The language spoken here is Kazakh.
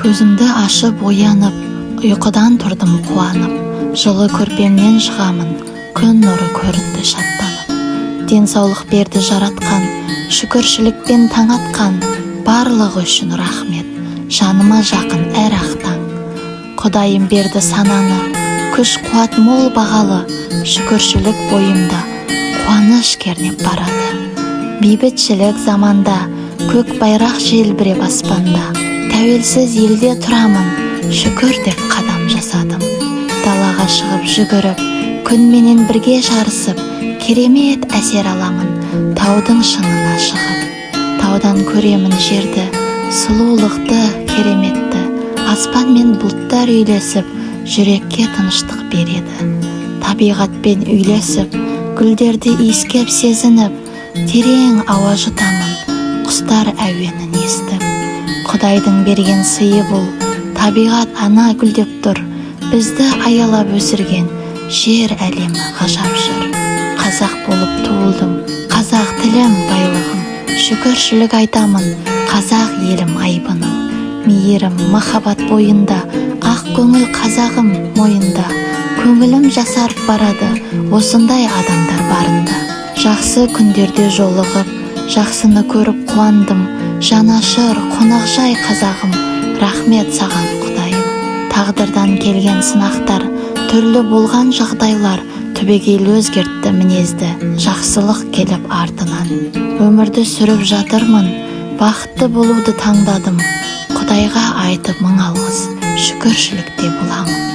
Көзімді ашып оянып, ұйқыдан тұрдым қуанып, жылы көрпемнен шығамын, күн нұры көрінді шаттанып. Денсаулық берді жаратқан, шүкіршілікпен таң атқан, барлығы үшін рахмет, жаныма жақын әр ақтаң. Құдайым берді сананы, күш қуат мол бағалы, шүкіршілік бойымда, қуаныш кернеп барады. Бейбітшілік заманда, көк байрақ желбіреп аспанда, тәуелсіз елде тұрамын, шүкір деп қадам жасадым. Далаға шығып жүгіріп, күнменен бірге жарысып, керемет әсер аламын, таудың шыңына шығып. Таудан көремін жерді, сұлулықты, кереметті, аспан мен бұлттар үйлесіп, жүрекке тыныштық береді. Табиғатпен үйлесіп, гүлдерді иіскеп сезініп, терең ауа жұтамын, құстар әуенін естіп. Құдайдың берген сыйы бұл, табиғат ана гүлдеп тұр, бізді аялап өсірген жер әлемі ғажап жыр. Қазақ болып туылдым, қазақ тілім байлығым, шүкіршілік айтамын, қазақ елім айбыным. Мейірім, махаббат бойында, ақ көңіл қазағым мойында. Көңілім жасарып барады, осындай адамдар барында. Жақсы күндерде жолығып, жақсыны көріп қуандым, жанашыр, қонақжай қазағым, рахмет саған Құдайым. Тағдырдан келген сынақтар, түрлі болған жағдайлар, түбегейлі өзгертті мінезді, жақсылық келіп артынан. Өмірді сүріп жатырмын, бақытты болуды таңдадым, Құдайға айтып мың алғыс, шүкіршілікте боламын.